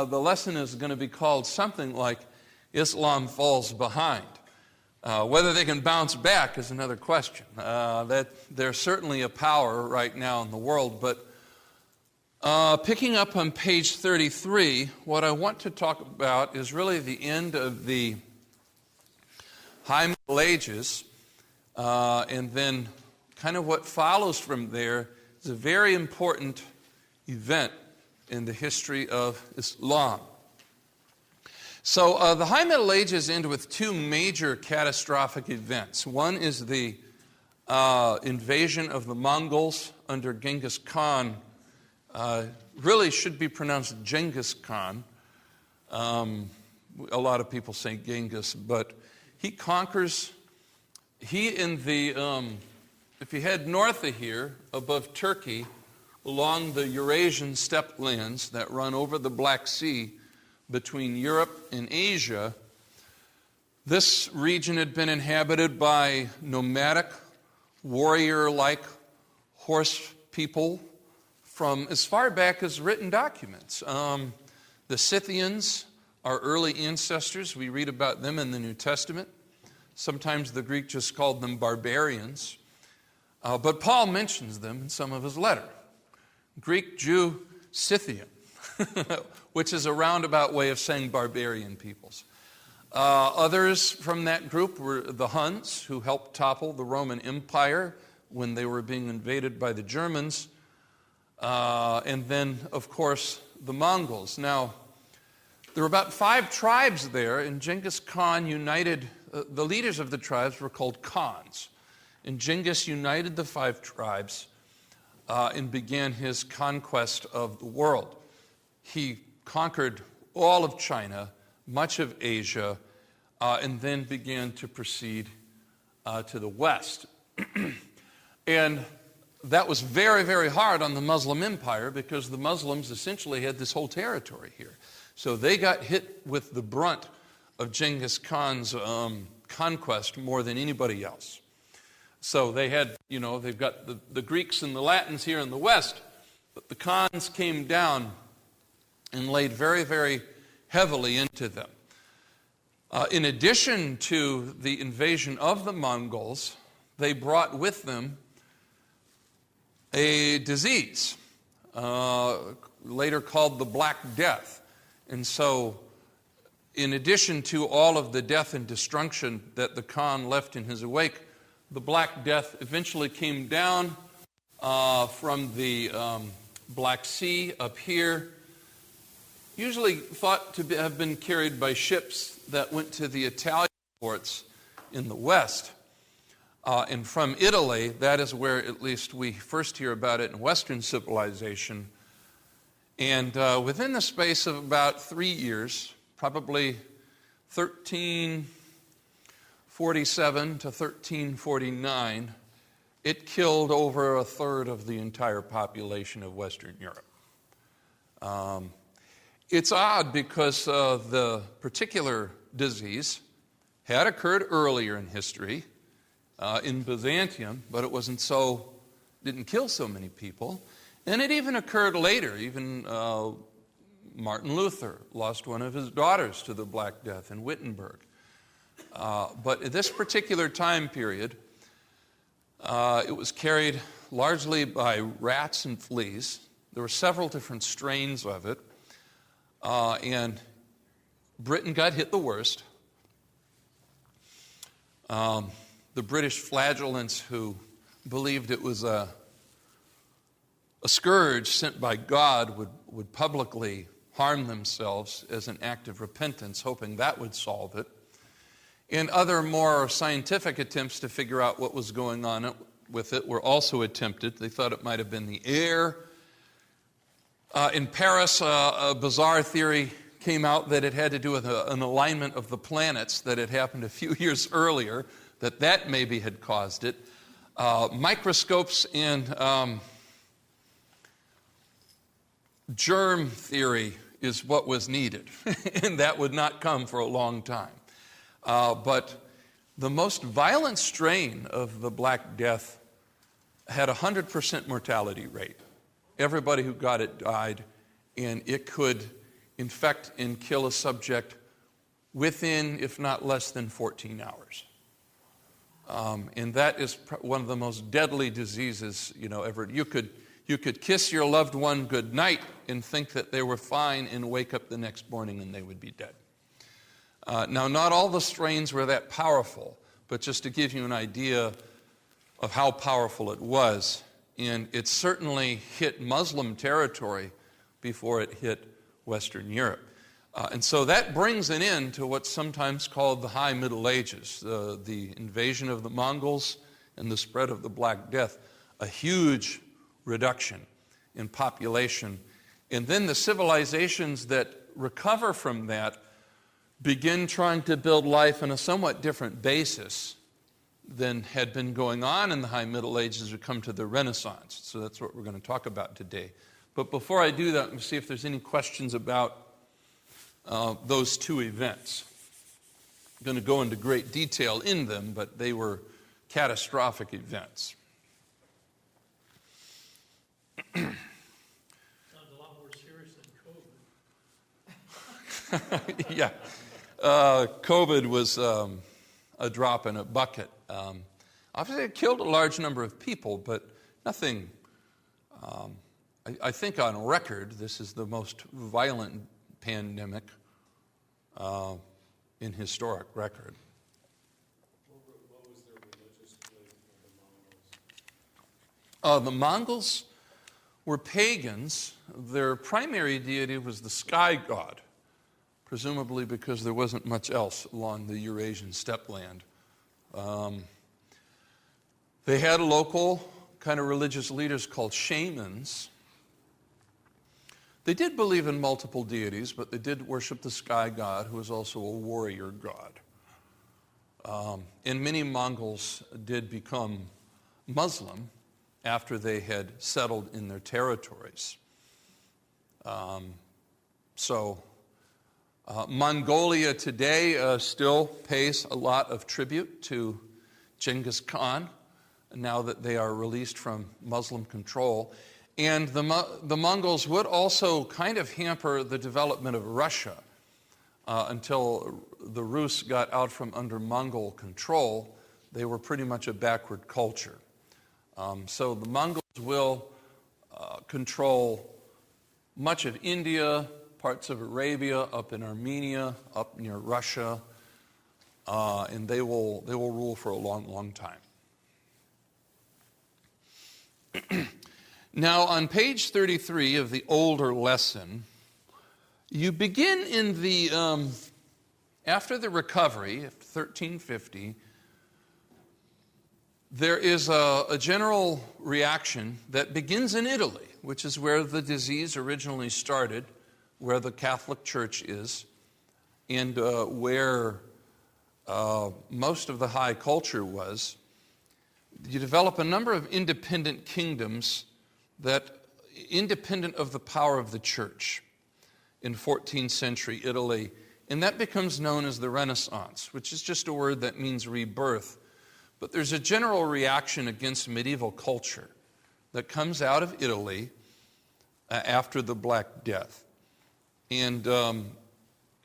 the lesson is going to be called something like Islam Falls Behind. Whether they can bounce back is another question. That there's certainly a power right now in the world, but picking up on page 33, what I want to talk about is really the end of the High Middle Ages, and then kind of what follows from there is a very important event in the history of Islam. So the High Middle Ages end with two major catastrophic events. One is the invasion of the Mongols under Genghis Khan. Really should be pronounced Genghis Khan. A lot of people say Genghis, but he conquers. If you head north of here, above Turkey, along the Eurasian steppe lands that run over the Black Sea between Europe and Asia, this region had been inhabited by nomadic, warrior-like horse people from as far back as written documents. The Scythians, our early ancestors, we read about them in the New Testament. Sometimes the Greek just called them barbarians. But Paul mentions them in some of his letter. Greek, Jew, Scythian, which is a roundabout way of saying barbarian peoples. Others from that group were the Huns, who helped topple the Roman Empire when they were being invaded by the Germans. And then, of course, the Mongols. Now, there were about 5 tribes there, and Genghis Khan united, the leaders of the tribes were called Khans. And Genghis united the 5 tribes and began his conquest of the world. He conquered all of China, much of Asia, and then began to proceed to the west. And that was very, very hard on the Muslim Empire because the Muslims essentially had this whole territory here. So they got hit with the brunt of Genghis Khan's conquest more than anybody else. So they had, they've got the Greeks and the Latins here in the west, but the Khans came down and laid very, very heavily into them. In addition to the invasion of the Mongols, they brought with them a disease, later called the Black Death. And so, in addition to all of the death and destruction that the Khan left in his wake, the Black Death eventually came down from the Black Sea up here, usually thought to have been carried by ships that went to the Italian ports in the west. And from Italy, that is where at least we first hear about it in Western civilization. And within the space of about 3 years, probably 1347 to 1349, it killed over a third of the entire population of Western Europe. It's odd because the particular disease had occurred earlier in history in Byzantium, but it didn't kill so many people. And it even occurred later. Even Martin Luther lost one of his daughters to the Black Death in Wittenberg. But at this particular time period, it was carried largely by rats and fleas. There were several different strains of it. And Britain got hit the worst. The British flagellants, who believed it was a scourge sent by God, would publicly harm themselves as an act of repentance, hoping that would solve it. And other more scientific attempts to figure out what was going on with it were also attempted. They thought it might have been the air. In Paris, a bizarre theory came out that it had to do with an alignment of the planets that had happened a few years earlier, that maybe had caused it. Microscopes and germ theory is what was needed, and that would not come for a long time. But the most violent strain of the Black Death had a 100% mortality rate. Everybody who got it died, and it could infect and kill a subject within, if not less than 14 hours. And that is one of the most deadly diseases, ever. You could kiss your loved one goodnight and think that they were fine and wake up the next morning and they would be dead. Now, not all the strains were that powerful, but just to give you an idea of how powerful it was. And it certainly hit Muslim territory before it hit Western Europe. And so that brings an end to what's sometimes called the High Middle Ages, the invasion of the Mongols and the spread of the Black Death, a huge reduction in population. And then the civilizations that recover from that begin trying to build life on a somewhat different basis than had been going on in the High Middle Ages as we come to the Renaissance. So that's what we're going to talk about today. But before I do that, let me see if there's any questions about those two events. I'm going to go into great detail in them, but they were catastrophic events. Sounds a lot more serious than COVID. Yeah. COVID was a drop in a bucket. Obviously, it killed a large number of people, but nothing, I think on record, this is the most violent pandemic in historic record. What was their religious belief of the Mongols? The Mongols were pagans. Their primary deity was the sky god, presumably because there wasn't much else along the Eurasian steppe land. They had local kind of religious leaders called shamans. They did believe in multiple deities, but they did worship the sky god, who was also a warrior god. And many Mongols did become Muslim after they had settled in their territories. Mongolia today still pays a lot of tribute to Genghis Khan now that they are released from Muslim control. And the Mongols would also kind of hamper the development of Russia until the Rus got out from under Mongol control. They were pretty much a backward culture. So the Mongols will control much of India, parts of Arabia, up in Armenia, up near Russia, and they will rule for a long, long time. Now, on page 33 of the older lesson, you begin in the, after the recovery of 1350, there is a general reaction that begins in Italy, which is where the disease originally started, where the Catholic Church is, and where most of the high culture was. You develop a number of independent kingdoms that independent of the power of the church in 14th century Italy, and that becomes known as the Renaissance, which is just a word that means rebirth. But there's a general reaction against medieval culture that comes out of Italy after the Black Death. And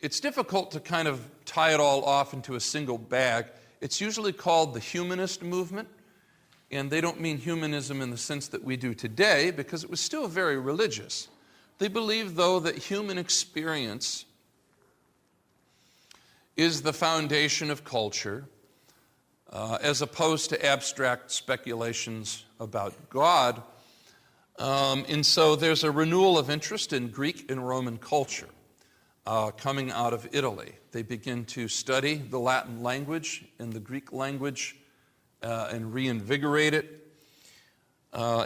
it's difficult to kind of tie it all off into a single bag. It's usually called the humanist movement. And they don't mean humanism in the sense that we do today, because it was still very religious. They believed, though, that human experience is the foundation of culture, as opposed to abstract speculations about God. And so there's a renewal of interest in Greek and Roman culture coming out of Italy. They begin to study the Latin language and the Greek language and reinvigorate it.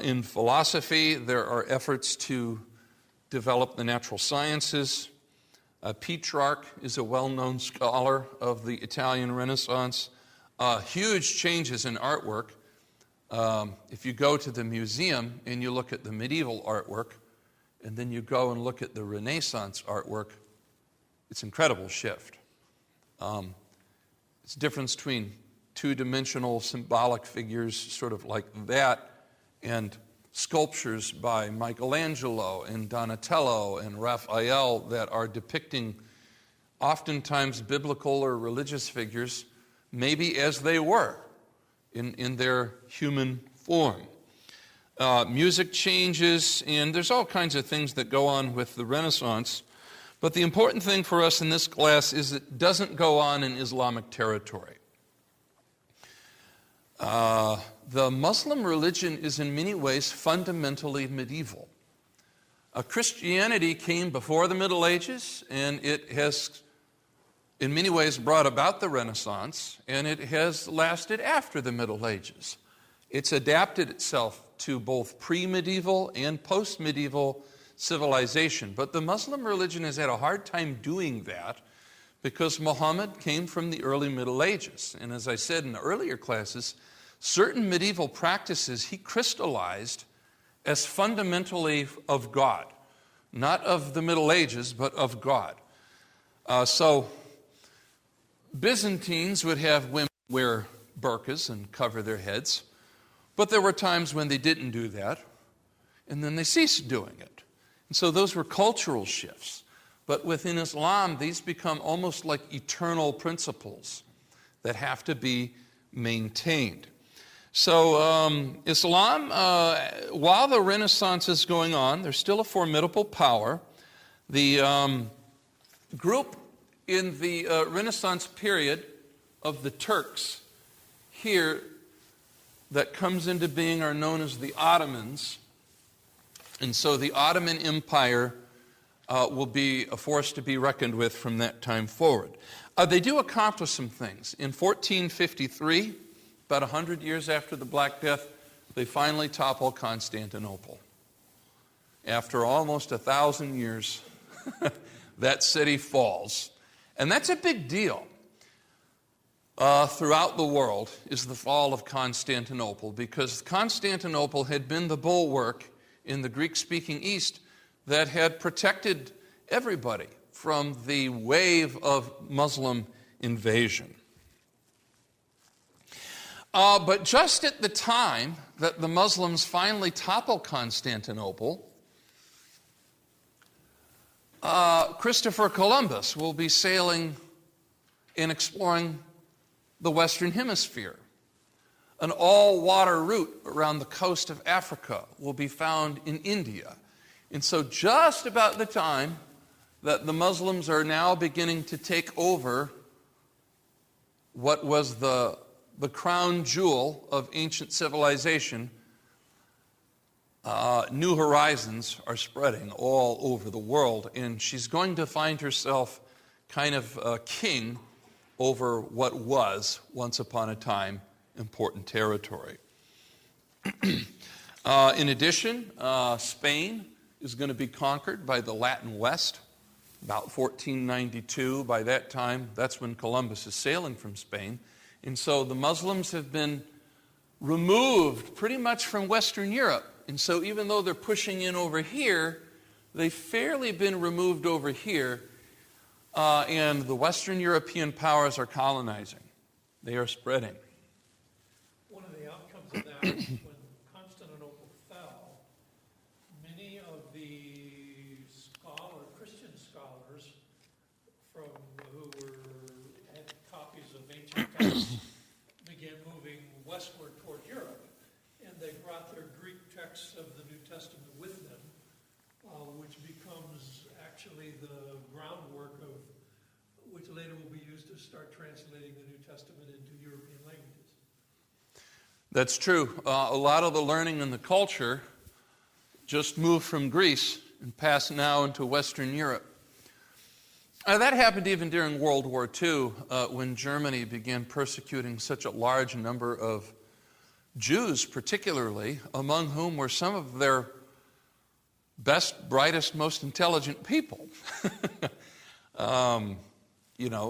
In philosophy, there are efforts to develop the natural sciences. Petrarch is a well-known scholar of the Italian Renaissance. Huge changes in artwork. If you go to the museum and you look at the medieval artwork, and then you go and look at the Renaissance artwork, it's an incredible shift. It's a difference between two-dimensional symbolic figures, sort of like that, and sculptures by Michelangelo and Donatello and Raphael that are depicting oftentimes biblical or religious figures, maybe as they were in their human form. Music changes, and there's all kinds of things that go on with the Renaissance. But the important thing for us in this class is it doesn't go on in Islamic territory. The Muslim religion is in many ways fundamentally medieval. Christianity came before the Middle Ages, and it has in many ways brought about the Renaissance, and it has lasted after the Middle Ages. It's adapted itself to both pre-medieval and post-medieval civilization. But the Muslim religion has had a hard time doing that because Muhammad came from the early Middle Ages. And as I said in the earlier classes, certain medieval practices he crystallized as fundamentally of God. Not of the Middle Ages, but of God. So Byzantines would have women wear burqas and cover their heads. But there were times when they didn't do that, and then they ceased doing it. And so those were cultural shifts. But within Islam, these become almost like eternal principles that have to be maintained. So Islam, while the Renaissance is going on, there's still a formidable power. The group in the Renaissance period of the Turks here that comes into being are known as the Ottomans. And so the Ottoman Empire will be a force to be reckoned with from that time forward. They do accomplish some things. In 1453, about 100 years after the Black Death, they finally topple Constantinople. After almost 1,000 years, that city falls. And that's a big deal. Throughout the world is the fall of Constantinople, because Constantinople had been the bulwark in the Greek-speaking East that had protected everybody from the wave of Muslim invasion. But just at the time that the Muslims finally topple Constantinople, Christopher Columbus will be sailing and exploring the Western Hemisphere. An all-water route around the coast of Africa will be found in India. And so just about the time that the Muslims are now beginning to take over what was the crown jewel of ancient civilization, new horizons are spreading all over the world, and she's going to find herself kind of king over what was, once upon a time, important territory. In addition, Spain is going to be conquered by the Latin West, about 1492. By that time, that's when Columbus is sailing from Spain. And so the Muslims have been removed pretty much from Western Europe. And so even though they're pushing in over here, they've fairly been removed over here. And the Western European powers are colonizing. They are spreading. One of the outcomes of that was when Constantinople fell, many of the Christian scholars who had copies of ancient texts began moving westward toward Europe, and they brought their Greek texts of the New Testament with them, which becomes actually the groundwork of which later will be used to start translating the New Testament into European languages. That's true. A lot of the learning and the culture just moved from Greece and passed now into Western Europe. That happened even during World War II, when Germany began persecuting such a large number of Jews, particularly, among whom were some of their best, brightest, most intelligent people.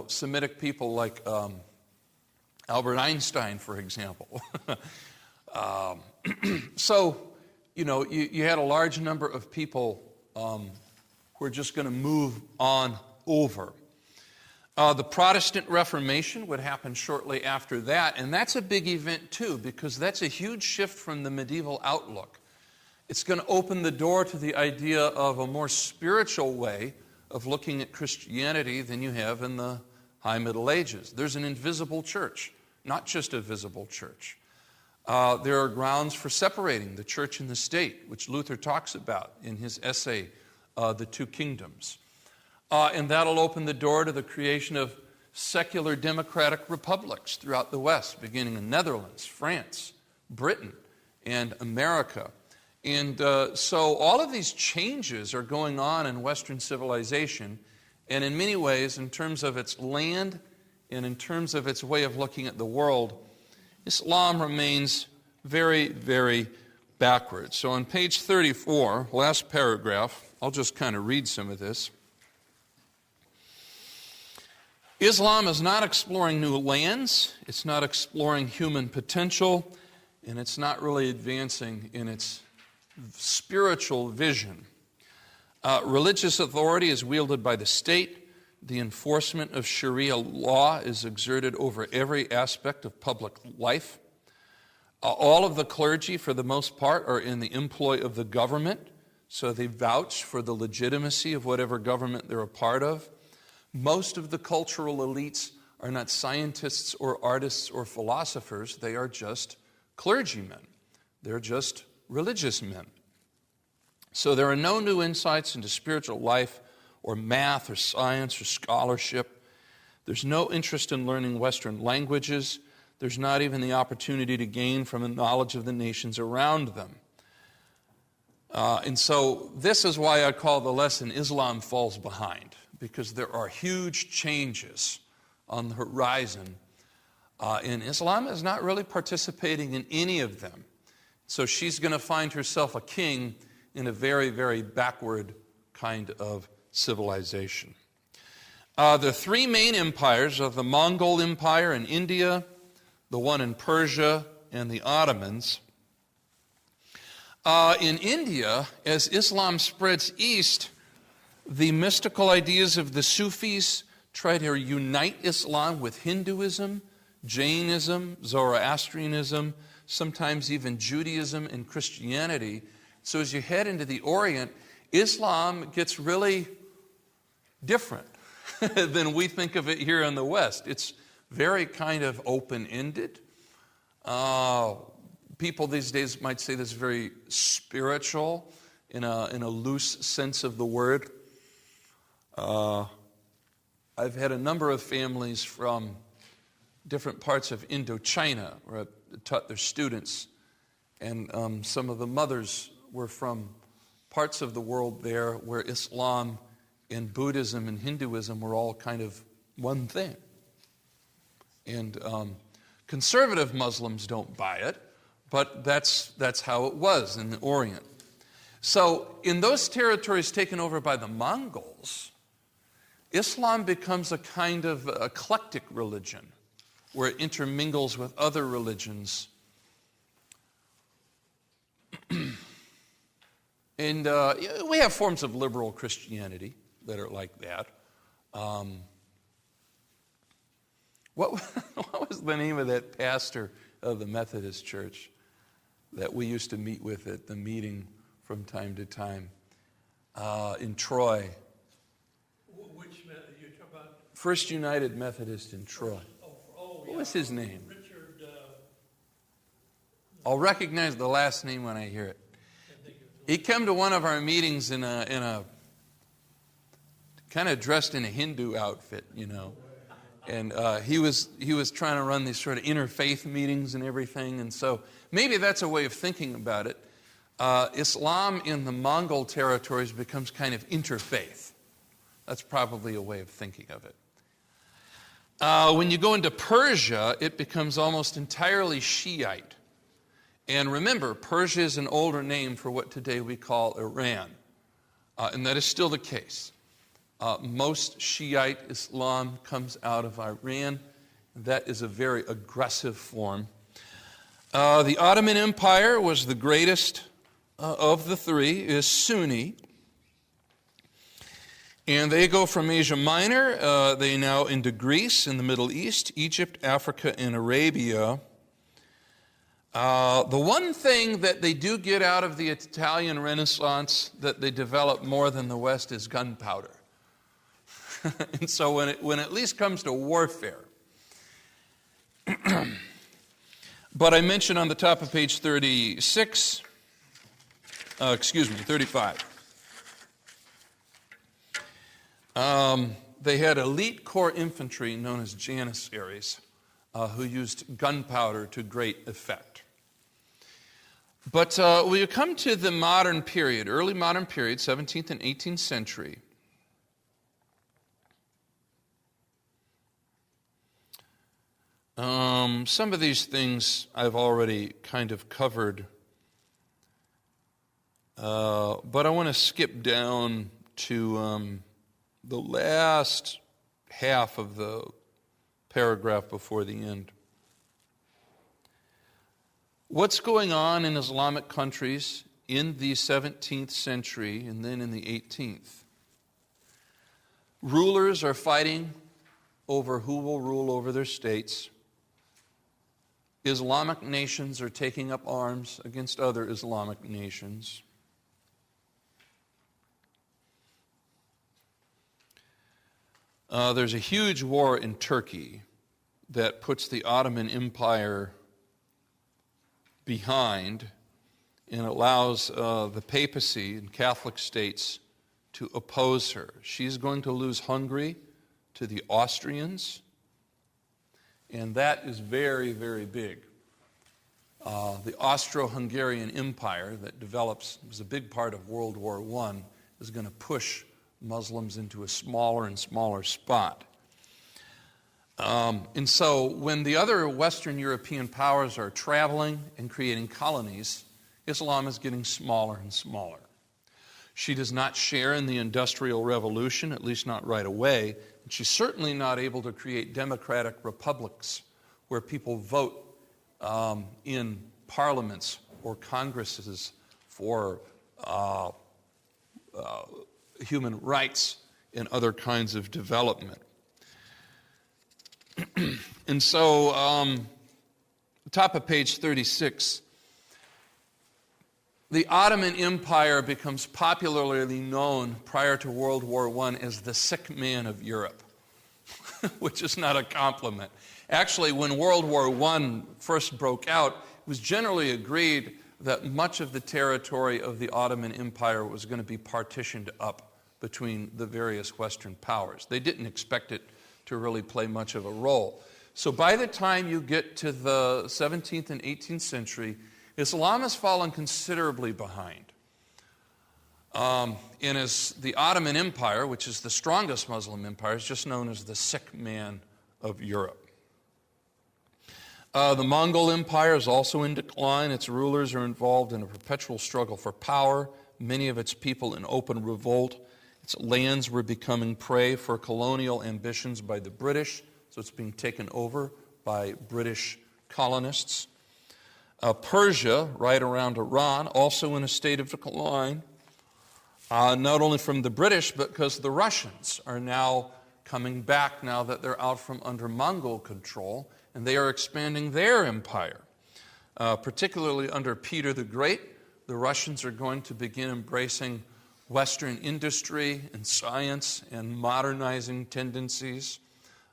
Semitic people like Albert Einstein, for example. So, you had a large number of people who were just going to move on over. The Protestant Reformation would happen shortly after that, and that's a big event too, because that's a huge shift from the medieval outlook. It's going to open the door to the idea of a more spiritual way of looking at Christianity than you have in the High Middle Ages. There's an invisible church, not just a visible church. There are grounds for separating the church and the state, which Luther talks about in his essay, The Two Kingdoms. And that'll open the door to the creation of secular democratic republics throughout the West, beginning in Netherlands, France, Britain, and America. And so all of these changes are going on in Western civilization, and in many ways, in terms of its land and in terms of its way of looking at the world, Islam remains very, very backward. So on page 34, last paragraph, I'll just kind of read some of this. Islam is not exploring new lands, it's not exploring human potential, and it's not really advancing in its spiritual vision. Religious authority is wielded by the state. The enforcement of Sharia law is exerted over every aspect of public life. All of the clergy, for the most part, are in the employ of the government, so they vouch for the legitimacy of whatever government they're a part of. Most of the cultural elites are not scientists or artists or philosophers. They are just clergymen. They're just religious men. So there are no new insights into spiritual life or math or science or scholarship. There's no interest in learning Western languages. There's not even the opportunity to gain from the knowledge of the nations around them. And so this is why I call the lesson Islam Falls Behind, because there are huge changes on the horizon, and Islam is not really participating in any of them. So she's going to find herself a king in a very, very backward kind of civilization. The three main empires are the Mongol Empire in India, the one in Persia, and the Ottomans. In India, as Islam spreads east, the mystical ideas of the Sufis try to unite Islam with Hinduism, Jainism, Zoroastrianism, sometimes even Judaism and Christianity. So as you head into the Orient, Islam gets really different than we think of it here in the West. It's very kind of open-ended. People these days might say this is very spiritual in a loose sense of the word. I've had a number of families from different parts of Indochina where I taught their students, and some of the mothers were from parts of the world there where Islam and Buddhism and Hinduism were all kind of one thing. And conservative Muslims don't buy it, but that's how it was in the Orient. So in those territories taken over by the Mongols, Islam becomes a kind of eclectic religion where it intermingles with other religions. And we have forms of liberal Christianity that are like that. What was the name of that pastor of the Methodist Church that we used to meet with at the meeting from time to time in Troy? Which you talk about? First United Methodist in Troy. What was his name? Richard. I'll recognize the last name when I hear it. He came to one of our meetings in a kind of dressed in a Hindu outfit, you know. And he was trying to run these sort of interfaith meetings and everything. And so maybe that's a way of thinking about it. Islam in the Mongol territories becomes kind of interfaith. That's probably a way of thinking of it. When you go into Persia, it becomes almost entirely Shiite. And remember, Persia is an older name for what today we call Iran. And that is still the case. Most Shiite Islam comes out of Iran. That is a very aggressive form. The Ottoman Empire was the greatest of the three, is Sunni. And they go from Asia Minor, they now into Greece, in the Middle East, Egypt, Africa, and Arabia. The one thing that they do get out of the Italian Renaissance that they develop more than the West is gunpowder. And so when it at least comes to warfare. But I mentioned on the top of page 35. They had elite corps infantry known as janissaries who used gunpowder to great effect. But when you come to the modern period, early modern period, 17th and 18th century, some of these things I've already kind of covered, but I want to skip down to the last half of the paragraph before the end. What's going on in Islamic countries in the 17th century and then in the 18th? Rulers are fighting over who will rule over their states. Islamic nations are taking up arms against other Islamic nations. There's a huge war in Turkey that puts the Ottoman Empire behind and allows the papacy and Catholic states to oppose her. She's going to lose Hungary to the Austrians, and that is very, very big. The Austro-Hungarian Empire that was a big part of World War I is going to push Muslims into a smaller and smaller spot. And so when the other Western European powers are traveling and creating colonies, Islam is getting smaller and smaller. She does not share in the Industrial Revolution, at least not right away, and she's certainly not able to create democratic republics where people vote in parliaments or congresses for human rights and other kinds of development. And so, top of page 36, the Ottoman Empire becomes popularly known prior to World War I as the sick man of Europe, which is not a compliment. Actually, when World War I first broke out, it was generally agreed that much of the territory of the Ottoman Empire was going to be partitioned up between the various Western powers. They didn't expect it to really play much of a role. So by the time you get to the 17th and 18th century, Islam has fallen considerably behind. And as the Ottoman Empire, which is the strongest Muslim empire, is just known as the sick man of Europe. The Mongol Empire is also in decline. Its rulers are involved in a perpetual struggle for power, many of its people in open revolt. Its lands were becoming prey for colonial ambitions by the British, so it's being taken over by British colonists. Persia, right around Iran, also in a state of decline, not only from the British, but because the Russians are now coming back now that they're out from under Mongol control, and they are expanding their empire. Particularly under Peter the Great, the Russians are going to begin embracing Western industry and science and modernizing tendencies,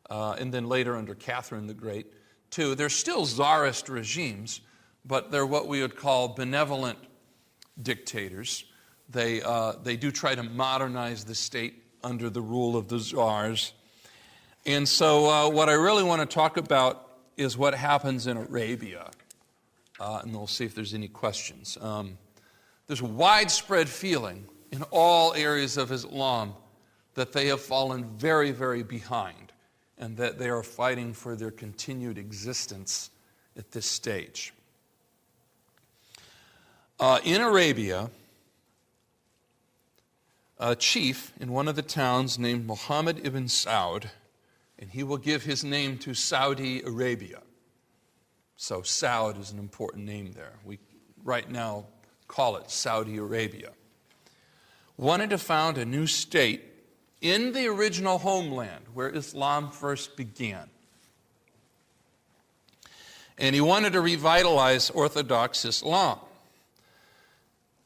and then later under Catherine the Great, too. They're still czarist regimes, but they're what we would call benevolent dictators. They do try to modernize the state under the rule of the czars. And so what I really want to talk about is what happens in Arabia, and we'll see if there's any questions. There's a widespread feeling in all areas of Islam that they have fallen very, very behind and that they are fighting for their continued existence at this stage. In Arabia, a chief in one of the towns named Muhammad ibn Saud, and he will give his name to Saudi Arabia. So Saud is an important name there. We right now call it Saudi Arabia. Wanted to found a new state in the original homeland where Islam first began. And he wanted to revitalize Orthodox Islam.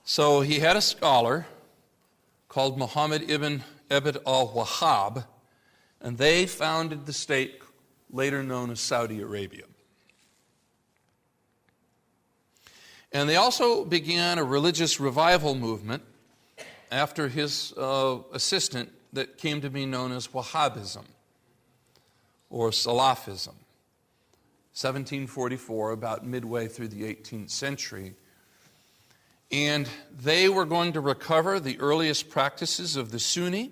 So he had a scholar called Muhammad ibn Abd al-Wahhab, and they founded the state later known as Saudi Arabia. And they also began a religious revival movement after his assistant that came to be known as Wahhabism or Salafism. 1744, about midway through the 18th century. And they were going to recover the earliest practices of the Sunni.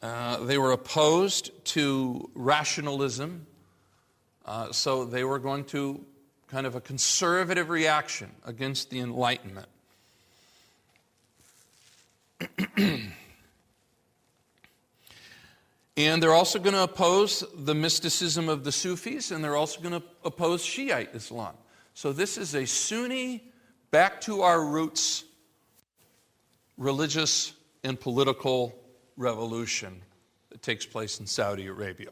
They were opposed to rationalism, so they were going to kind of a conservative reaction against the Enlightenment. And they're also going to oppose the mysticism of the Sufis, and they're also going to oppose Shiite Islam. So this is a Sunni, back to our roots, religious and political revolution that takes place in Saudi Arabia.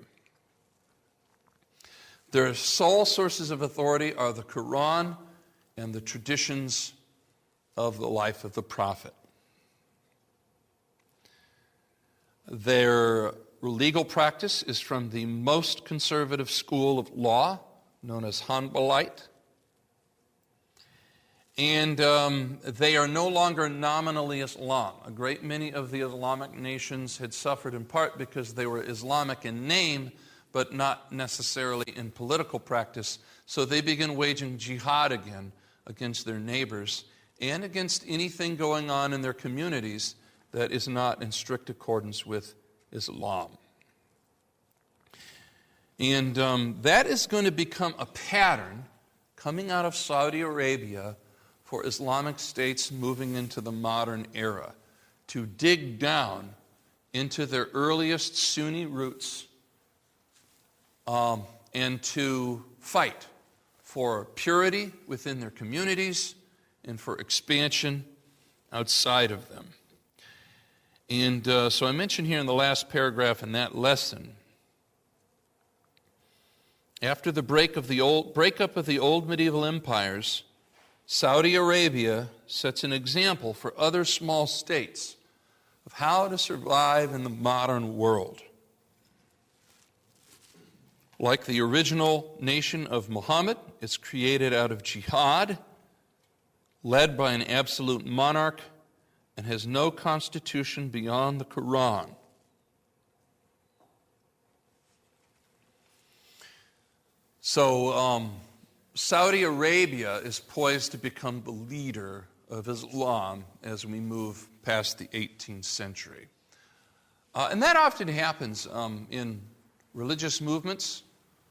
Their sole sources of authority are the Quran and the traditions of the life of the Prophet. Their legal practice is from the most conservative school of law, known as Hanbalite. And they are no longer nominally Islam. A great many of the Islamic nations had suffered in part because they were Islamic in name, but not necessarily in political practice. So they begin waging jihad again against their neighbors and against anything going on in their communities that is not in strict accordance with Islam. And that is going to become a pattern coming out of Saudi Arabia for Islamic states moving into the modern era, to dig down into their earliest Sunni roots and to fight for purity within their communities and for expansion outside of them. And so I mentioned here in the last paragraph in that lesson, after the breakup of the old medieval empires, Saudi Arabia sets an example for other small states of how to survive in the modern world. Like the original nation of Muhammad, it's created out of jihad, led by an absolute monarch, and has no constitution beyond the Quran. So Saudi Arabia is poised to become the leader of Islam as we move past the 18th century. And that often happens in religious movements,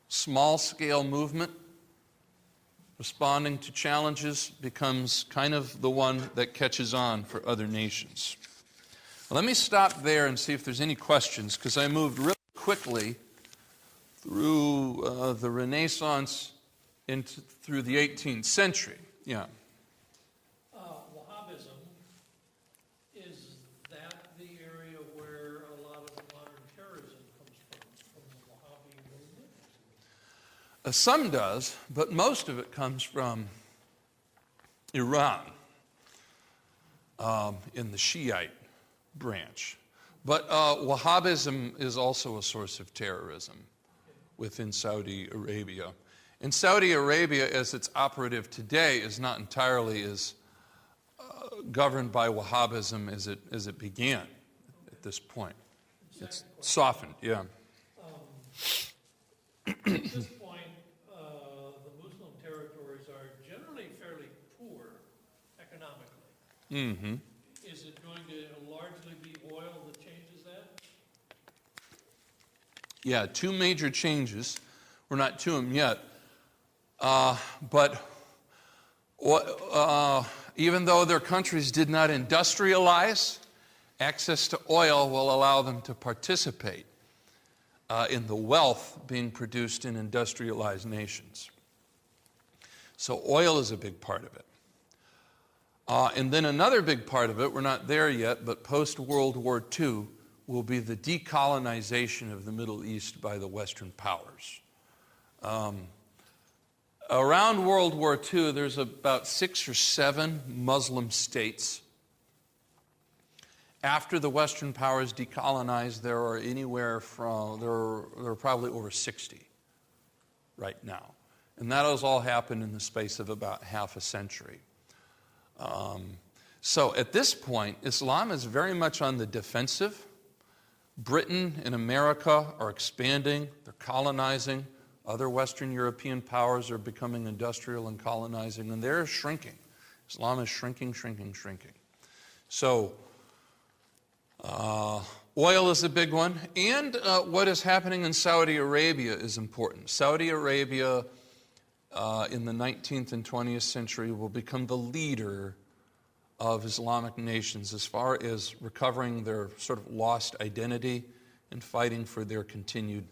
small-scale movement. Responding to challenges becomes kind of the one that catches on for other nations. Let me stop there and see if there's any questions, because I moved really quickly through the Renaissance through the 18th century. Yeah. Wahhabism, is that the area where a lot of modern terrorism comes from the Wahhabi movement? Some does, but most of it comes from Iran in the Shiite branch. But Wahhabism is also a source of terrorism within Saudi Arabia. And Saudi Arabia, as it's operative today, is not entirely as governed by Wahhabism as it began at this point. It's softened, yeah. At this point, the Muslim territories are generally fairly poor economically. Mm-hmm. Is it going to largely be oil that changes that? Yeah, two major changes. We're not to them yet. But even though their countries did not industrialize, access to oil will allow them to participate in the wealth being produced in industrialized nations. So oil is a big part of it. And then another big part of it, we're not there yet, but post-World War II will be the decolonization of the Middle East by the Western powers. Around World War II, there's about 6 or 7 Muslim states. After the Western powers decolonized, there are probably over 60 right now. And that has all happened in the space of about half a century. So at this point, Islam is very much on the defensive. Britain and America are expanding, they're colonizing. Other Western European powers are becoming industrial and colonizing, and they're shrinking. Islam is shrinking. So, oil is a big one, and what is happening in Saudi Arabia is important. Saudi Arabia in the 19th and 20th century will become the leader of Islamic nations as far as recovering their sort of lost identity and fighting for their continued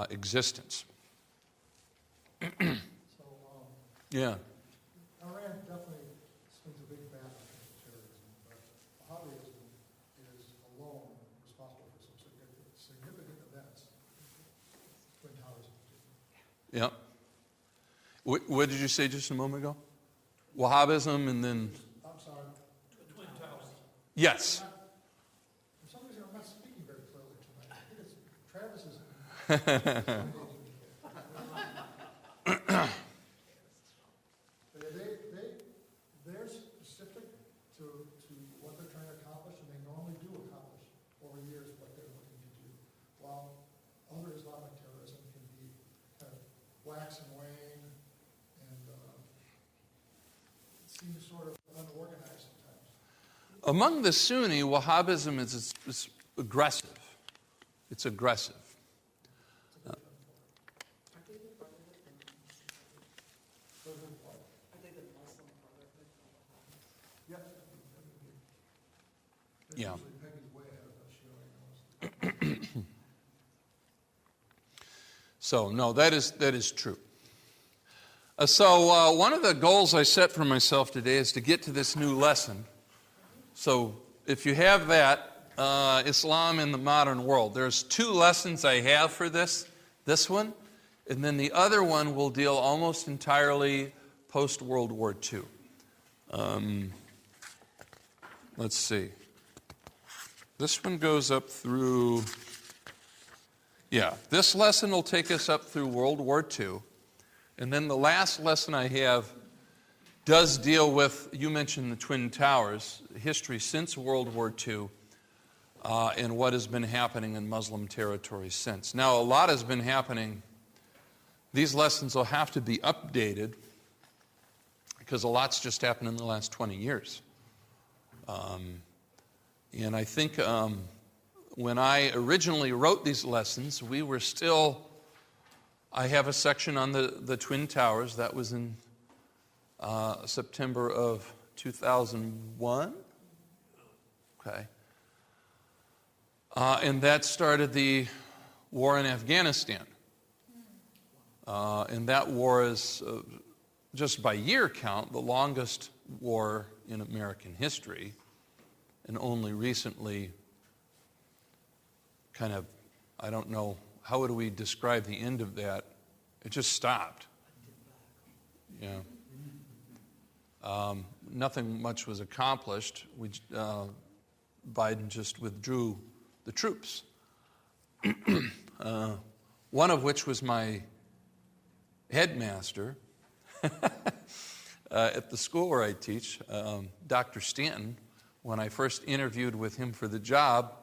existence. Yeah. Iran definitely swings a big bat against terrorism, but Wahhabism is alone responsible for some significant events, Twin Towers in particular. Yeah. What did you say just a moment ago? Wahhabism and then... I'm sorry. Twin Towers. Yes. For some reason, I'm not speaking very clearly tonight. I think it's Travis's... They're specific to what they're trying to accomplish, and they normally do accomplish over years what they're looking to do. While other Islamic terrorism can be kind of wax and wane, and it seems sort of unorganized sometimes. Among the Sunni, Wahhabism is aggressive. It's aggressive. Yeah. So, no, that is true. So one of the goals I set for myself today is to get to this new lesson. So if you have that, Islam in the modern world, there's 2 lessons I have for this one, and then the other one will deal almost entirely post-World War II. Let's see. This one goes up through, this lesson will take us up through World War II. And then the last lesson I have does deal with, you mentioned the Twin Towers, history since World War II, and what has been happening in Muslim territories since. Now, a lot has been happening. These lessons will have to be updated because a lot's just happened in the last 20 years. And I think when I originally wrote these lessons, we were still, I have a section on the Twin Towers. That was in September of 2001. Okay. And that started the war in Afghanistan. And that war is, just by year count, the longest war in American history. And only recently, kind of, I don't know, how would we describe the end of that? It just stopped. Yeah. Nothing much was accomplished. Biden just withdrew the troops. One of which was my headmaster at the school where I teach, Dr. Stanton. When I first interviewed with him for the job,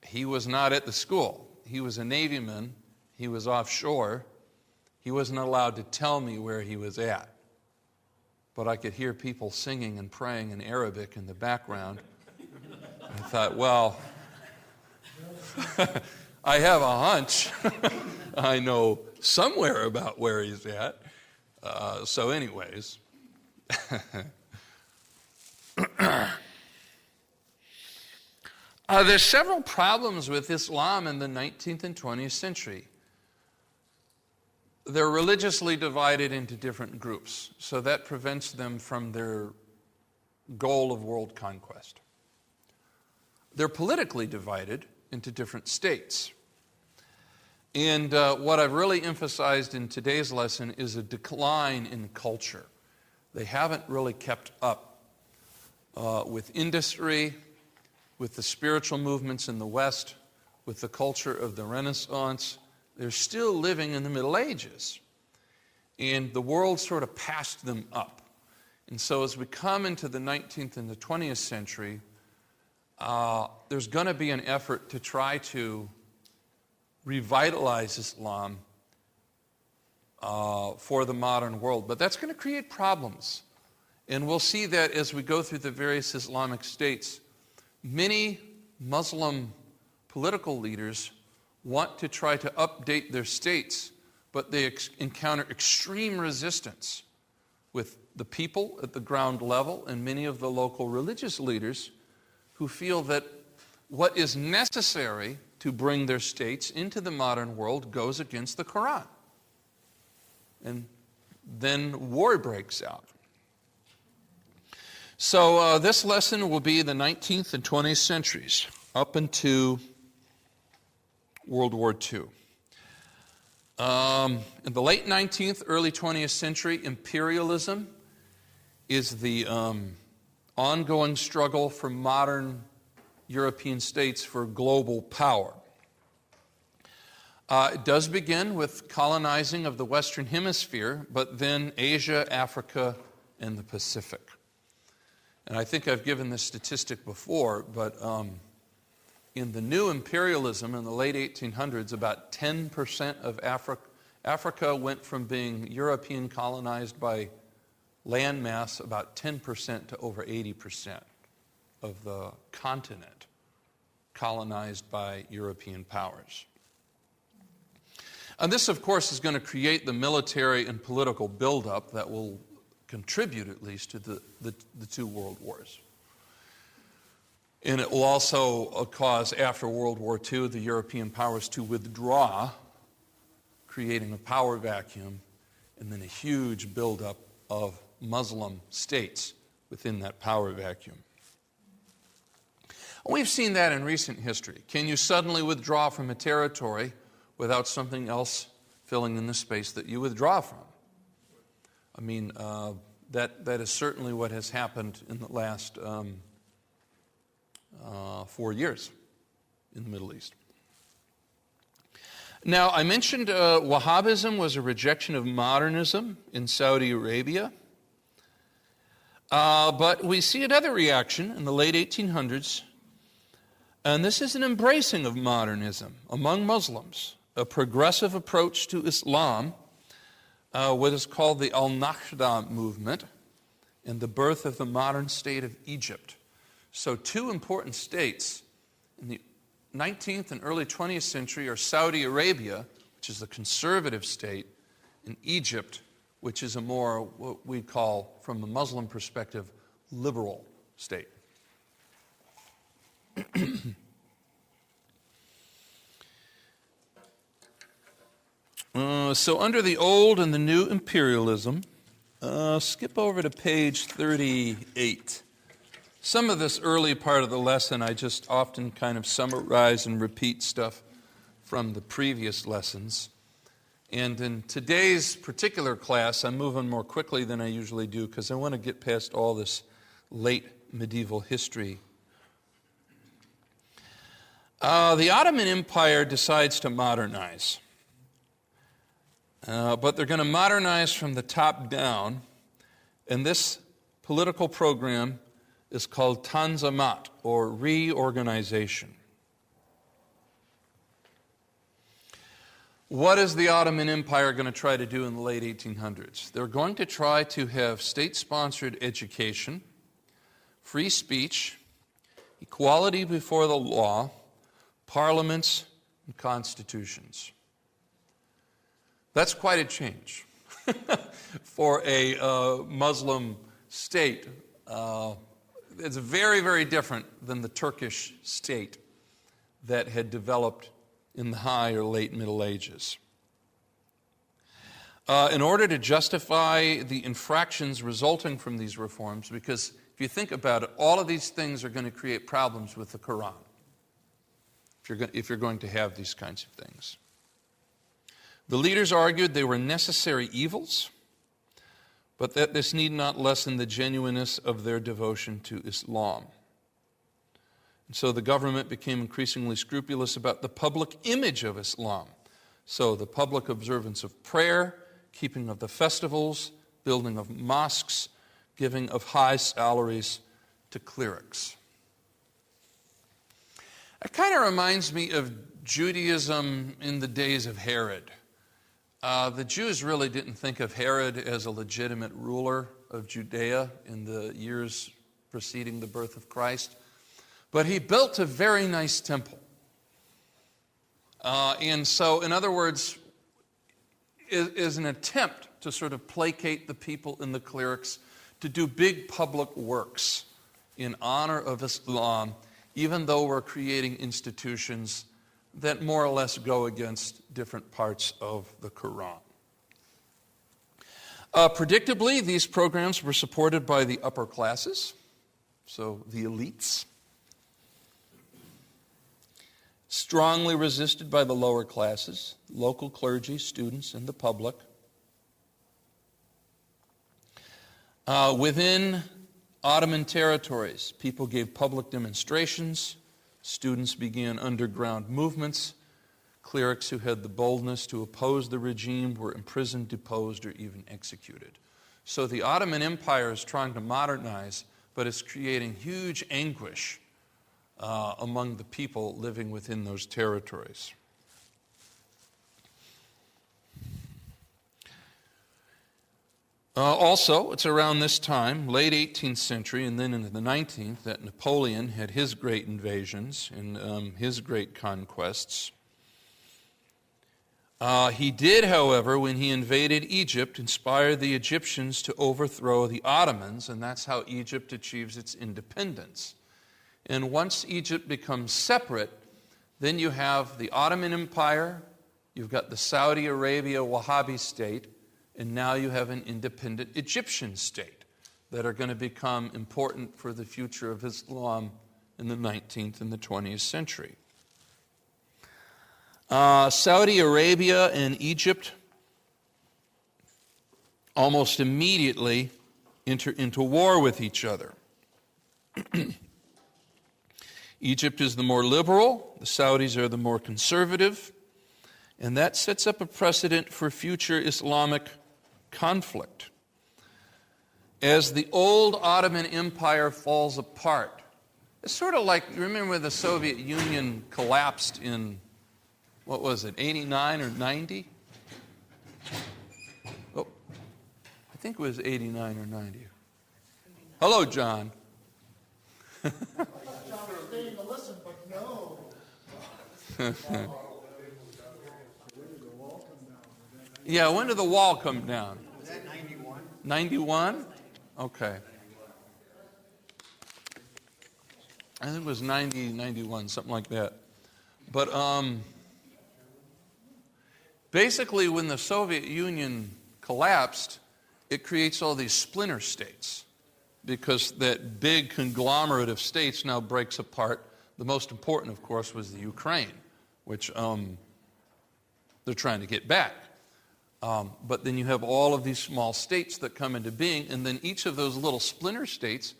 he was not at the school. He was a Navyman. He was offshore. He wasn't allowed to tell me where he was at. But I could hear people singing and praying in Arabic in the background. I thought, well, I have a hunch. I know somewhere about where he's at. So anyways. There's several problems with Islam in the 19th and 20th century. They're religiously divided into different groups, so that prevents them from their goal of world conquest. They're politically divided into different states. And what I've really emphasized in today's lesson is a decline in culture. They haven't really kept up with industry, with the spiritual movements in the West, with the culture of the Renaissance. They're still living in the Middle Ages. And the world sort of passed them up. And so as we come into the 19th and the 20th century, there's going to be an effort to try to revitalize Islam for the modern world. But that's going to create problems. And we'll see that as we go through the various Islamic states. Many Muslim political leaders want to try to update their states, but they encounter extreme resistance with the people at the ground level and many of the local religious leaders who feel that what is necessary to bring their states into the modern world goes against the Quran. And then war breaks out. So this lesson will be the 19th and 20th centuries, up into World War II. In the late 19th, early 20th century, imperialism is the ongoing struggle for modern European states for global power. It does begin with colonizing of the Western Hemisphere, but then Asia, Africa, and the Pacific. And I think I've given this statistic before, but in the new imperialism in the late 1800s, about 10% of Africa went from being European colonized by land mass, about 10% to over 80% of the continent colonized by European powers. And this, of course, is going to create the military and political buildup that will contribute, at least, to the two world wars. And it will also cause, after World War II, the European powers to withdraw, creating a power vacuum, and then a huge buildup of Muslim states within that power vacuum. We've seen that in recent history. Can you suddenly withdraw from a territory without something else filling in the space that you withdraw from? I mean, that is certainly what has happened in the last 4 years in the Middle East. Now, I mentioned Wahhabism was a rejection of modernism in Saudi Arabia. But we see another reaction in the late 1800s, and this is an embracing of modernism among Muslims, a progressive approach to Islam, what is called the Al-Naqshband movement, and the birth of the modern state of Egypt. So two important states in the 19th and early 20th century are Saudi Arabia, which is the conservative state, and Egypt, which is a more, what we call, from a Muslim perspective, liberal state. So under the old and the new imperialism, skip over to page 38. Some of this early part of the lesson, I just often kind of summarize and repeat stuff from the previous lessons. And in today's particular class, I'm moving more quickly than I usually do because I want to get past all this late medieval history. The Ottoman Empire decides to modernize. But they're going to modernize from the top down. And this political program is called Tanzimat, or reorganization. What is the Ottoman Empire going to try to do in the late 1800s? They're going to try to have state-sponsored education, free speech, equality before the law, parliaments, and constitutions. That's quite a change for a Muslim state. It's very, very different than the Turkish state that had developed in the high or late Middle Ages. In order to justify the infractions resulting from these reforms, because if you think about it, all of these things are going to create problems with the Quran, if you're going to have these kinds of things. The leaders argued they were necessary evils, but that this need not lessen the genuineness of their devotion to Islam. And so the government became increasingly scrupulous about the public image of Islam. So the public observance of prayer, keeping of the festivals, building of mosques, giving of high salaries to clerics. It kind of reminds me of Judaism in the days of Herod. The Jews really didn't think of Herod as a legitimate ruler of Judea in the years preceding the birth of Christ. But he built a very nice temple. And so, in other words, is an attempt to sort of placate the people and the clerics to do big public works in honor of Islam, even though we're creating institutions that more or less go against different parts of the Quran. Predictably, these programs were supported by the upper classes, so the elites, strongly resisted by the lower classes, local clergy, students, and the public. Within Ottoman territories, people gave public demonstrations, students began underground movements, clerics who had the boldness to oppose the regime were imprisoned, deposed, or even executed. So the Ottoman Empire is trying to modernize, but it's creating huge anguish among the people living within those territories. Also, it's around this time, late 18th century and then into the 19th, that Napoleon had his great invasions and his great conquests. He did, however, when he invaded Egypt, inspire the Egyptians to overthrow the Ottomans, and that's how Egypt achieves its independence. And once Egypt becomes separate, then you have the Ottoman Empire, you've got the Saudi Arabia Wahhabi state, and now you have an independent Egyptian state that are going to become important for the future of Islam in the 19th and the 20th century. Saudi Arabia and Egypt almost immediately enter into war with each other. Egypt is the more liberal, the Saudis are the more conservative, and that sets up a precedent for future Islamic conflict. As the old Ottoman Empire falls apart, it's sort of like, you remember the Soviet Union collapsed in, 89 or 90? Oh, I think it was 89 or 90. Hello, John. John was staying to listen, but no. Yeah, when did the wall come down? Was that 91? 91? Okay. I think it was 90, 91, something like that. But basically, when the Soviet Union collapsed, it creates all these splinter states because that big conglomerate of states now breaks apart. The most important, of course, was the Ukraine, which they're trying to get back. But then you have all of these small states that come into being, and then each of those little splinter states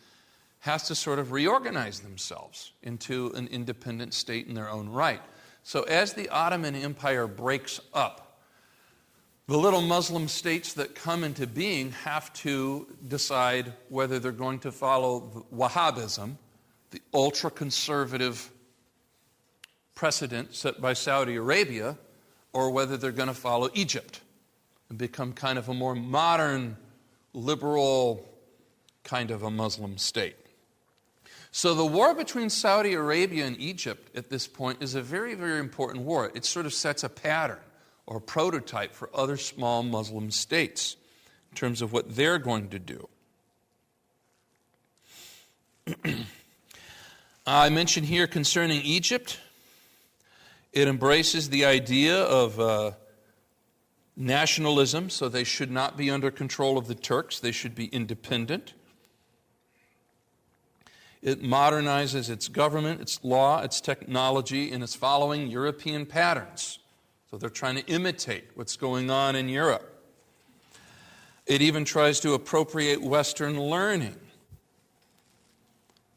has to sort of reorganize themselves into an independent state in their own right. So as the Ottoman Empire breaks up, the little Muslim states that come into being have to decide whether they're going to follow Wahhabism, the ultra-conservative precedent set by Saudi Arabia, or whether they're going to follow Egypt and become kind of a more modern, liberal kind of a Muslim state. So the war between Saudi Arabia and Egypt at this point is a very, very important war. It sort of sets a pattern or a prototype for other small Muslim states in terms of what they're going to do. I mentioned here concerning Egypt, it embraces the idea of nationalism, so they should not be under control of the Turks. They should be independent. It modernizes its government, its law, its technology, and it's following European patterns. So they're trying to imitate what's going on in Europe. It even tries to appropriate Western learning.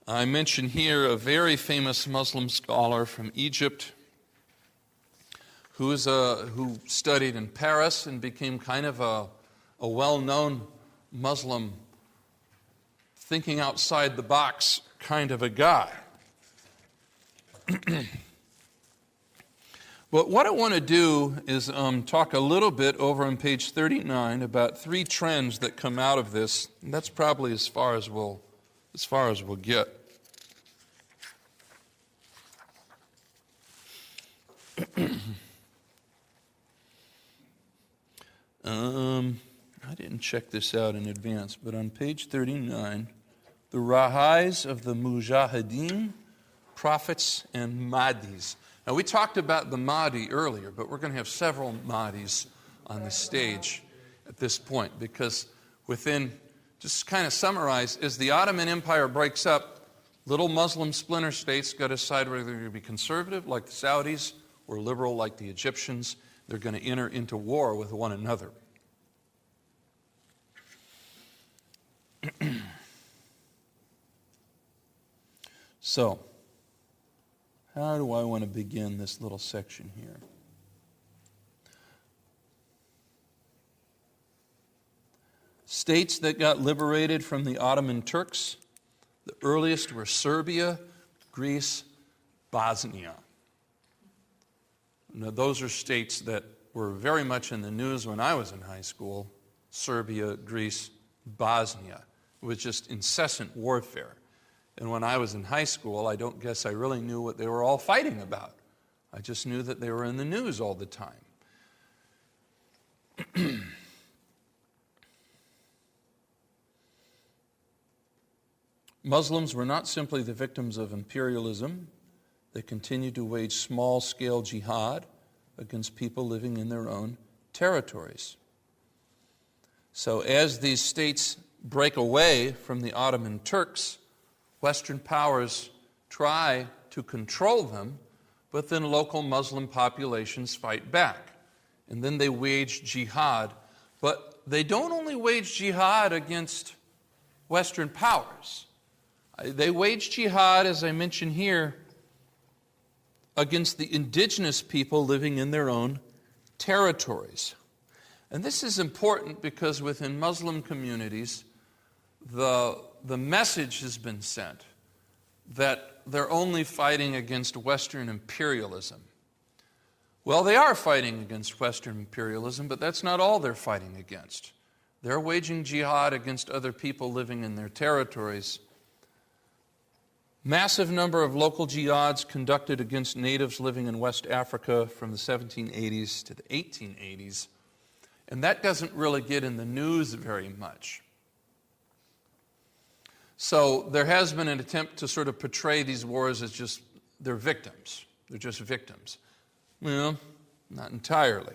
I mention here a very famous Muslim scholar from Egypt who studied in Paris and became kind of a well-known Muslim thinking outside the box kind of a guy. But what I want to do is talk a little bit over on page 39 about 3 trends that come out of this. And that's probably as far as we'll get. I didn't check this out in advance, but on page 39, the Rahais of the Mujahideen, Prophets, and Mahdis. Now, we talked about the Mahdi earlier, but we're going to have several Mahdis on the stage at this point, because just kind of summarize, as the Ottoman Empire breaks up, little Muslim splinter states got to decide whether they're going to be conservative, like the Saudis, or liberal, like the Egyptians. They're going to enter into war with one another. So, how do I want to begin this little section here? States that got liberated from the Ottoman Turks, the earliest were Serbia, Greece, Bosnia. Now, those are states that were very much in the news when I was in high school. Serbia, Greece, Bosnia. It was just incessant warfare. And when I was in high school, I don't guess I really knew what they were all fighting about. I just knew that they were in the news all the time. Muslims were not simply the victims of imperialism. They continued to wage small-scale jihad against people living in their own territories. So as these states break away from the Ottoman Turks, Western powers try to control them, but then local Muslim populations fight back. And then they wage jihad. But they don't only wage jihad against Western powers. They wage jihad, as I mentioned here, against the indigenous people living in their own territories. And this is important because within Muslim communities, the message has been sent that they're only fighting against Western imperialism. Well, they are fighting against Western imperialism, but that's not all they're fighting against. They're waging jihad against other people living in their territories. Massive number of local jihads conducted against natives living in West Africa from the 1780s to the 1880s. And that doesn't really get in the news very much. So there has been an attempt to sort of portray these wars as just, they're victims. They're just victims. Well, not entirely.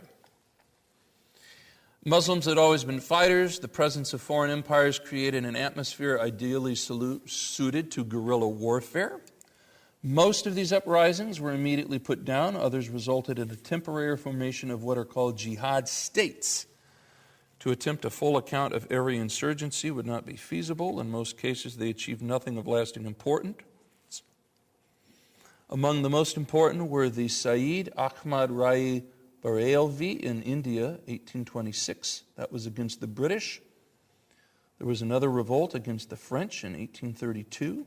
Muslims had always been fighters. The presence of foreign empires created an atmosphere ideally suited to guerrilla warfare. Most of these uprisings were immediately put down. Others resulted in a temporary formation of what are called jihad states. To attempt a full account of every insurgency would not be feasible. In most cases, they achieved nothing of lasting importance. Among the most important were the Sayyid Ahmad Rai Barelvi in India, 1826. That was against the British. There was another revolt against the French in 1832.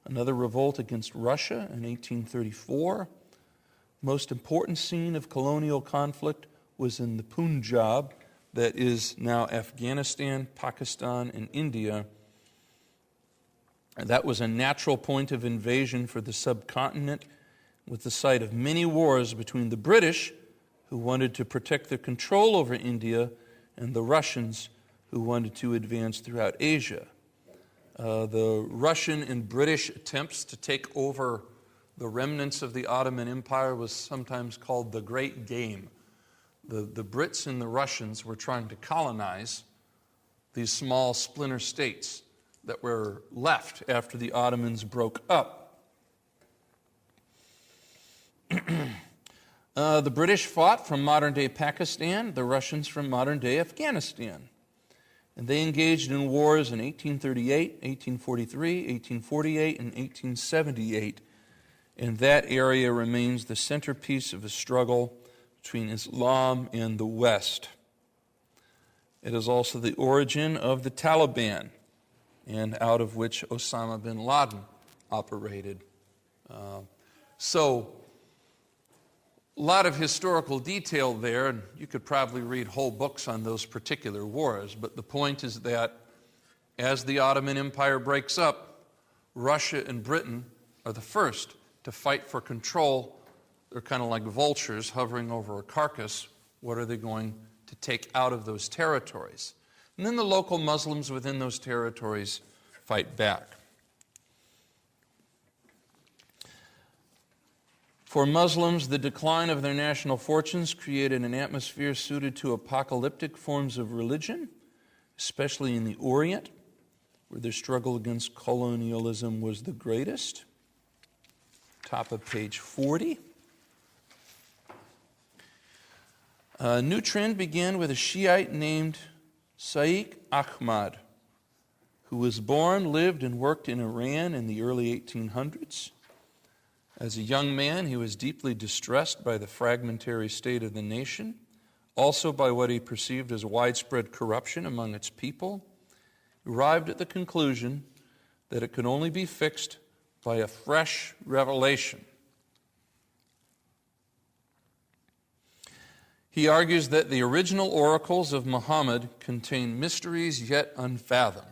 Another revolt against Russia in 1834. Most important scene of colonial conflict was in the Punjab, that is now Afghanistan, Pakistan, and India. And that was a natural point of invasion for the subcontinent, with the site of many wars between the British, who wanted to protect their control over India, and the Russians, who wanted to advance throughout Asia. The Russian and British attempts to take over the remnants of the Ottoman Empire was sometimes called the Great Game. The Brits and the Russians were trying to colonize these small splinter states that were left after the Ottomans broke up. The British fought from modern-day Pakistan, the Russians from modern-day Afghanistan. And they engaged in wars in 1838, 1843, 1848, and 1878. And that area remains the centerpiece of a struggle between Islam and the West. It is also the origin of the Taliban, and out of which Osama bin Laden operated. So, a lot of historical detail there, and you could probably read whole books on those particular wars, but the point is that as the Ottoman Empire breaks up, Russia and Britain are the first to fight for control. They're kind of like vultures hovering over a carcass. What are they going to take out of those territories? And then the local Muslims within those territories fight back. For Muslims, the decline of their national fortunes created an atmosphere suited to apocalyptic forms of religion, especially in the Orient, where their struggle against colonialism was the greatest. Top of page 40. A new trend began with a Shiite named Sadiq Ahmad, who was born, lived, and worked in Iran in the early 1800s. As a young man, he was deeply distressed by the fragmentary state of the nation, also by what he perceived as widespread corruption among its people. He arrived at the conclusion that it could only be fixed by a fresh revelation. He argues that the original oracles of Muhammad contain mysteries yet unfathomed.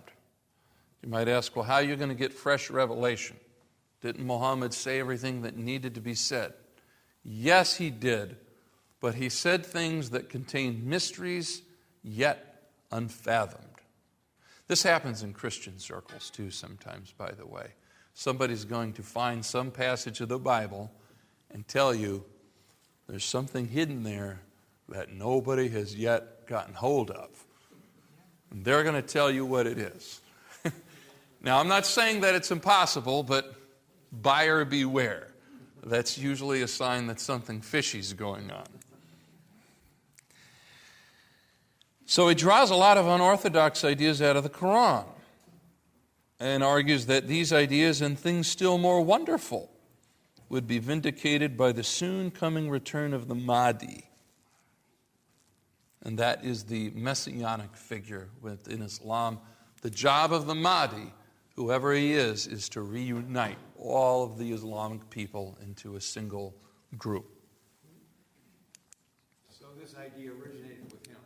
You might ask, well, how are you going to get fresh revelation? Didn't Muhammad say everything that needed to be said? Yes, he did, but he said things that contained mysteries yet unfathomed. This happens in Christian circles too sometimes, by the way. Somebody's going to find some passage of the Bible and tell you there's something hidden there that nobody has yet gotten hold of. And they're going to tell you what it is. Now, I'm not saying that it's impossible, but buyer beware. That's usually a sign that something fishy is going on. So he draws a lot of unorthodox ideas out of the Quran and argues that these ideas and things still more wonderful would be vindicated by the soon coming return of the Mahdi. And that is the messianic figure within Islam. The job of the Mahdi, whoever he is to reunite all of the Islamic people into a single group. So this idea originated with him?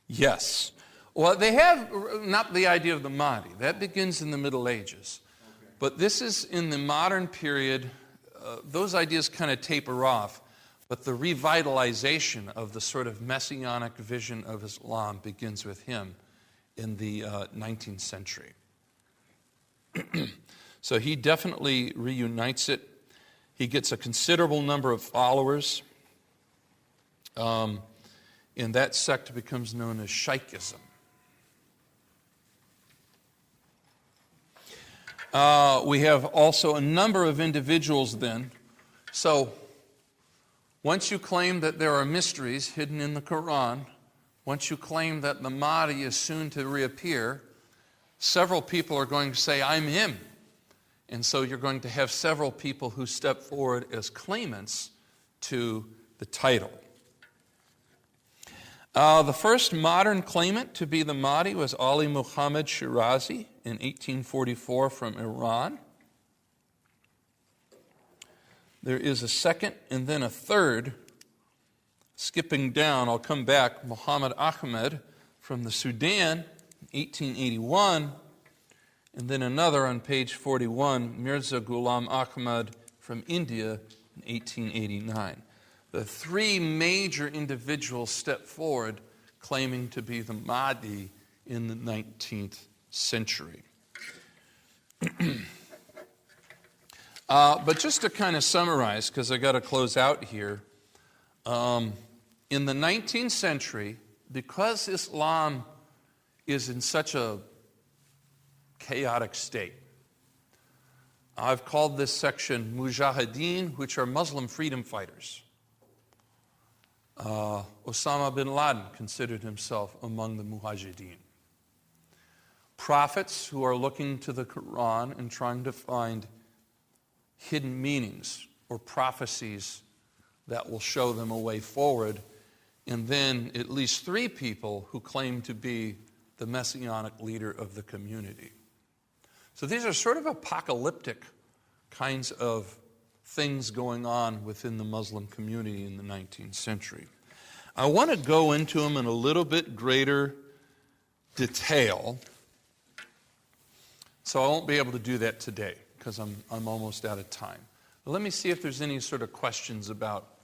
Yes. Well, they have not the idea of the Mahdi. That begins in the Middle Ages. Okay. But this is in the modern period. Those ideas kind of taper off. But the revitalization of the sort of messianic vision of Islam begins with him in the 19th century. So he definitely reunites it. He gets a considerable number of followers. And that sect becomes known as Shaikhism. We have also a number of individuals then. So once you claim that there are mysteries hidden in the Quran, once you claim that the Mahdi is soon to reappear, several people are going to say, I'm him. And so you're going to have several people who step forward as claimants to the title. The first modern claimant to be the Mahdi was Ali Muhammad Shirazi in 1844 from Iran. There is a second and then a third. Skipping down, I'll come back, Muhammad Ahmed from the Sudan, 1881, and then another on page 41, Mirza Ghulam Ahmad from India in 1889. The three major individuals step forward claiming to be the Mahdi in the 19th century. But just to kind of summarize, because I got to close out here, in the 19th century, because Islam is in such a chaotic state, I've called this section Mujahideen, which are Muslim freedom fighters. Osama bin Laden considered himself among the Mujahideen. Prophets who are looking to the Quran and trying to find hidden meanings or prophecies that will show them a way forward. And then at least 3 people who claim to be the messianic leader of the community. So these are sort of apocalyptic kinds of things going on within the Muslim community in the 19th century. I want to go into them in a little bit greater detail, so I won't be able to do that today because I'm almost out of time. But let me see if there's any sort of questions about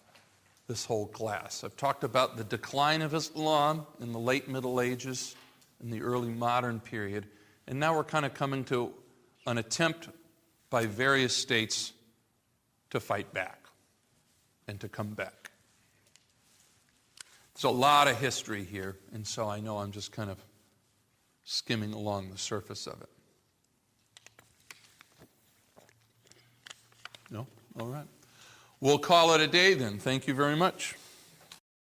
this whole class. I've talked about the decline of Islam in the late Middle Ages, in the early modern period, and now we're kind of coming to an attempt by various states to fight back and to come back. There's a lot of history here, and so I know I'm just kind of skimming along the surface of it. No? All right. We'll call it a day then. Thank you very much.